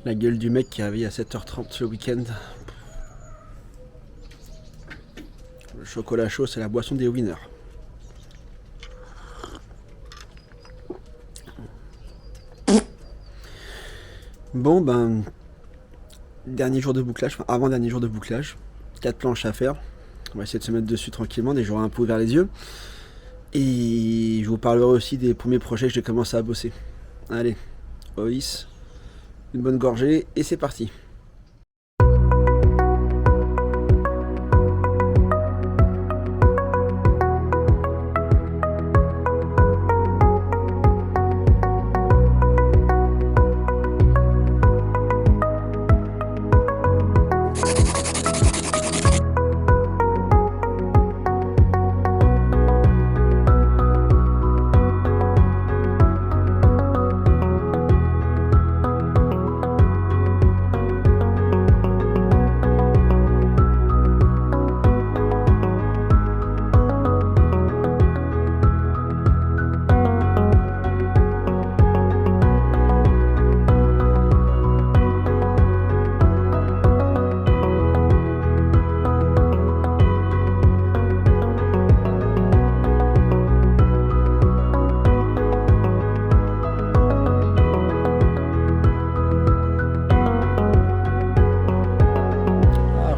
La gueule du mec qui est réveillé à 7h30 le week-end. Le chocolat chaud, c'est la boisson des winners. Bon, ben, dernier jour de bouclage, enfin avant-dernier jour de bouclage. 4 planches à faire. On va essayer de se mettre dessus tranquillement, des jours un peu ouvert les yeux. Et je vous parlerai aussi des premiers projets que j'ai commencé à bosser. Allez, OIS, une bonne gorgée, et c'est parti.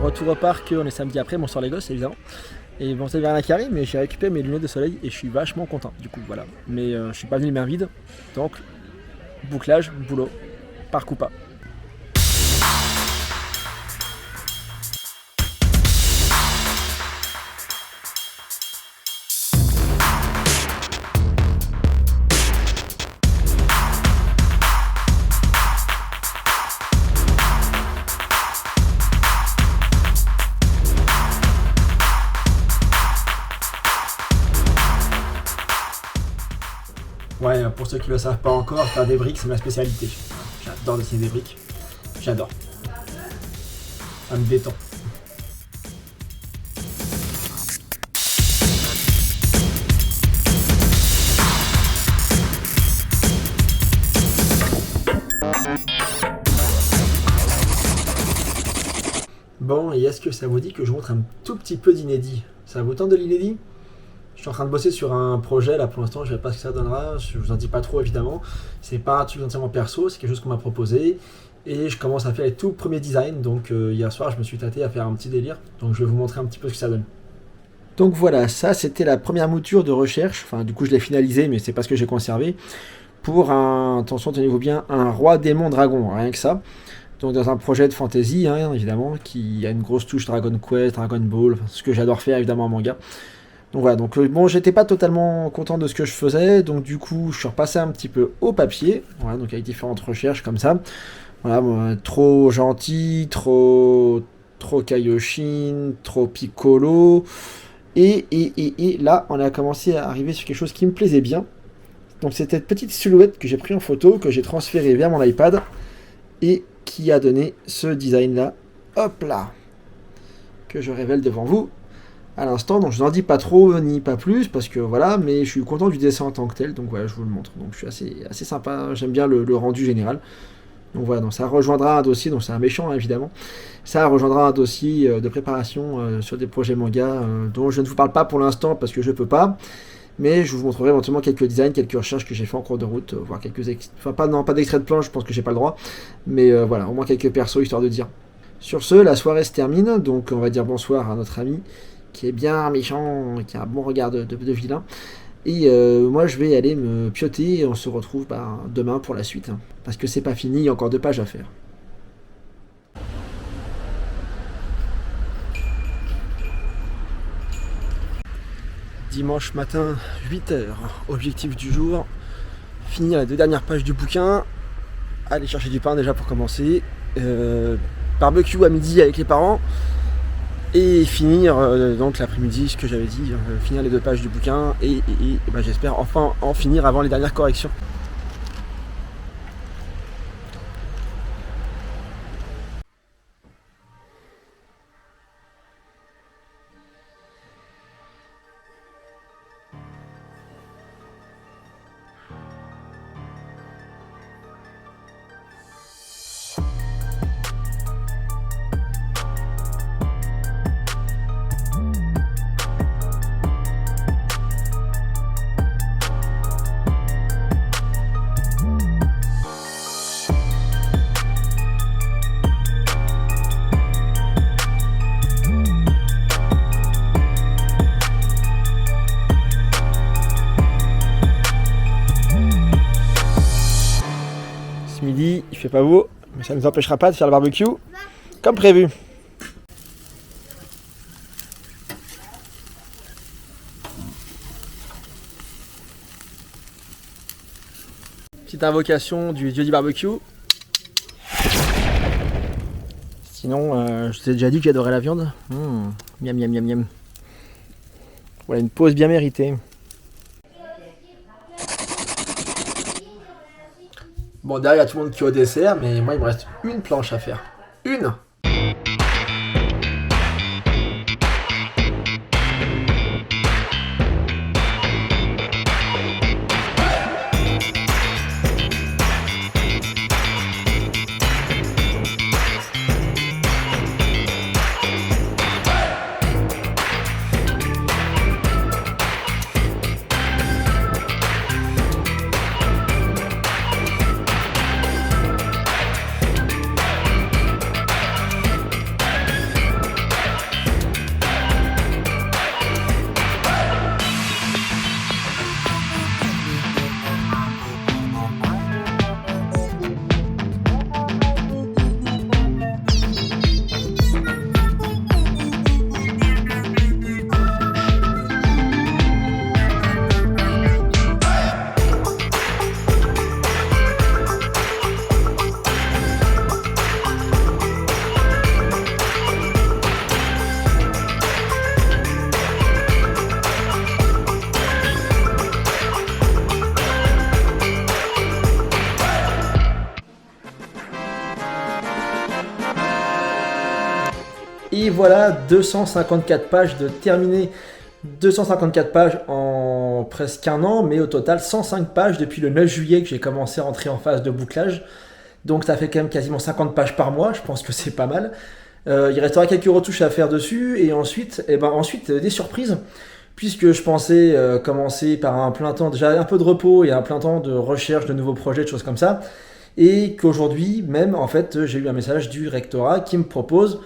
Retour au parc, on est samedi après, bon soir les gosses évidemment. Et bon c'est vers qui arrive, mais j'ai récupéré mes lunettes de soleil et je suis vachement content du coup voilà. Mais je suis pas venu les mains vides, donc bouclage, boulot, parc ou pas. Ouais, pour ceux qui ne le savent pas encore, faire des briques c'est ma spécialité. J'adore dessiner des briques, j'adore. Ça me détend. Bon, et est-ce que ça vous dit que je montre un tout petit peu d'inédit? Ça vous tente de l'inédit? Je suis en train de bosser sur un projet là pour l'instant, je ne sais pas ce que ça donnera, je vous en dis pas trop évidemment. C'est pas un truc entièrement perso, c'est quelque chose qu'on m'a proposé. Et je commence à faire les tout premiers designs, donc hier soir je me suis tâté à faire un petit délire, donc je vais vous montrer un petit peu ce que ça donne. Donc voilà, ça c'était la première mouture de recherche, enfin du coup je l'ai finalisé mais c'est pas ce que j'ai conservé, pour un, attention tenez-vous bien, un roi démon dragon, rien que ça. Donc dans un projet de fantasy hein, évidemment, qui a une grosse touche Dragon Quest, Dragon Ball, enfin, ce que j'adore faire évidemment en manga. Donc voilà, donc bon, j'étais pas totalement content de ce que je faisais, donc du coup, je suis repassé un petit peu au papier, voilà, donc avec différentes recherches comme ça. Voilà, bon, trop gentil, trop Kaioshin, trop Piccolo, et là, on a commencé à arriver sur quelque chose qui me plaisait bien. Donc c'était cette petite silhouette que j'ai pris en photo, que j'ai transférée vers mon iPad, et qui a donné ce design-là, hop là, que je révèle devant vous à l'instant, donc je n'en dis pas trop ni pas plus parce que voilà, mais je suis content du dessin en tant que tel, donc voilà, je vous le montre. Donc je suis assez sympa, j'aime bien le rendu général. Donc voilà, donc ça rejoindra un dossier, donc c'est un méchant hein, évidemment, ça rejoindra un dossier de préparation sur des projets manga dont je ne vous parle pas pour l'instant parce que je peux pas, mais je vous montrerai éventuellement quelques designs, quelques recherches que j'ai fait en cours de route, voire quelques enfin pas d'extrait de plan, je pense que j'ai pas le droit, mais voilà, au moins quelques persos histoire de dire. Sur ce, la soirée se termine, donc on va dire bonsoir à notre ami qui est bien méchant, qui a un bon regard de vilain. Et moi je vais aller me pioter et on se retrouve demain pour la suite. Hein, parce que c'est pas fini, il y a encore 2 pages à faire. Dimanche matin, 8h, objectif du jour, finir les 2 dernières pages du bouquin, aller chercher du pain déjà pour commencer, barbecue à midi avec les parents, et finir donc l'après-midi, ce que j'avais dit, finir les 2 pages du bouquin et j'espère enfin en finir avant les dernières corrections. Ce midi, il fait pas beau, mais ça ne nous empêchera pas de faire le barbecue comme prévu. Petite invocation du dieu du barbecue. Sinon, je t'ai déjà dit que j'adorais la viande. Miam miam miam miam. Voilà une pause bien méritée. Bon, derrière, il y a tout le monde qui est au dessert, mais moi, il me reste une planche à faire. Une! Et voilà, 254 pages de terminé. 254 pages en presque un an, mais au total 105 pages depuis le 9 juillet que j'ai commencé à entrer en phase de bouclage. Donc ça fait quand même quasiment 50 pages par mois, je pense que c'est pas mal. Il restera quelques retouches à faire dessus, et ensuite, des surprises. Puisque je pensais commencer par un plein temps, déjà un peu de repos et un plein temps de recherche de nouveaux projets, de choses comme ça. Et qu'aujourd'hui même, en fait, j'ai eu un message du rectorat qui me propose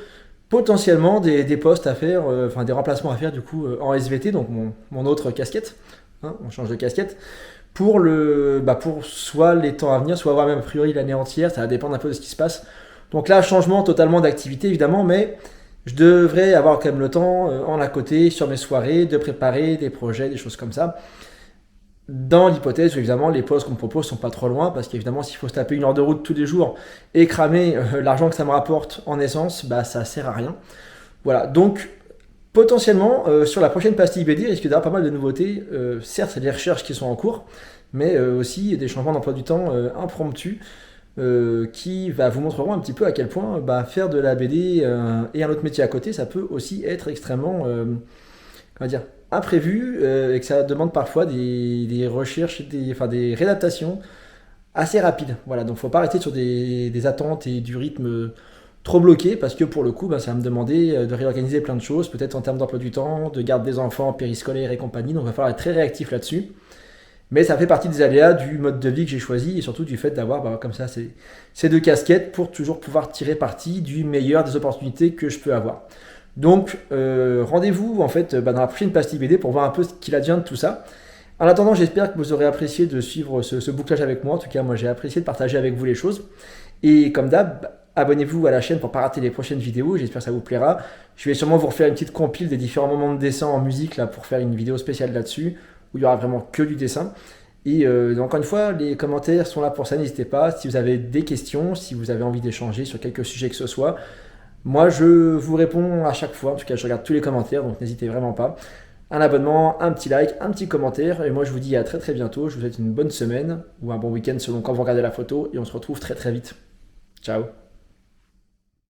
potentiellement des postes à faire, des remplacements à faire du coup en SVT, donc mon autre casquette, hein, on change de casquette, pour soit les temps à venir, soit avoir même a priori l'année entière, ça va dépendre un peu de ce qui se passe. Donc là, changement totalement d'activité évidemment, mais je devrais avoir quand même le temps en à côté, sur mes soirées, de préparer des projets, des choses comme ça. Dans l'hypothèse où évidemment les postes qu'on me propose sont pas trop loin, parce qu'évidemment s'il faut se taper 1 heure de route tous les jours et cramer l'argent que ça me rapporte en essence, bah ça sert à rien. Voilà, donc potentiellement sur la prochaine pastille BD, il risque d'avoir pas mal de nouveautés. Certes, c'est des recherches qui sont en cours, mais aussi des changements d'emploi du temps impromptus qui vous montreront un petit peu à quel point faire de la BD et un autre métier à côté, ça peut aussi être extrêmement imprévu et que ça demande parfois des recherches, des réadaptations assez rapides. Voilà, donc faut pas arrêter sur des attentes et du rythme trop bloqué, parce que pour le coup, ça va me demander de réorganiser plein de choses, peut-être en termes d'emploi du temps, de garde des enfants, périscolaire et compagnie, donc il va falloir être très réactif là-dessus. Mais ça fait partie des aléas du mode de vie que j'ai choisi, et surtout du fait d'avoir comme ça ces deux casquettes pour toujours pouvoir tirer parti du meilleur des opportunités que je peux avoir. Donc rendez-vous en fait dans la prochaine pastille BD pour voir un peu ce qu'il advient de tout ça. En attendant, j'espère que vous aurez apprécié de suivre ce bouclage avec moi. En tout cas, moi j'ai apprécié de partager avec vous les choses. Et comme d'hab, abonnez-vous à la chaîne pour ne pas rater les prochaines vidéos. J'espère que ça vous plaira. Je vais sûrement vous refaire une petite compile des différents moments de dessin en musique là, pour faire une vidéo spéciale là-dessus, où il y aura vraiment que du dessin. Et encore une fois, les commentaires sont là pour ça, n'hésitez pas. Si vous avez des questions, si vous avez envie d'échanger sur quelque sujet que ce soit, moi je vous réponds à chaque fois. En tout cas, je regarde tous les commentaires, donc n'hésitez vraiment pas. Un abonnement, un petit like, un petit commentaire. Et moi je vous dis à très très bientôt. Je vous souhaite une bonne semaine ou un bon week-end selon quand vous regardez la photo. Et on se retrouve très très vite. Ciao.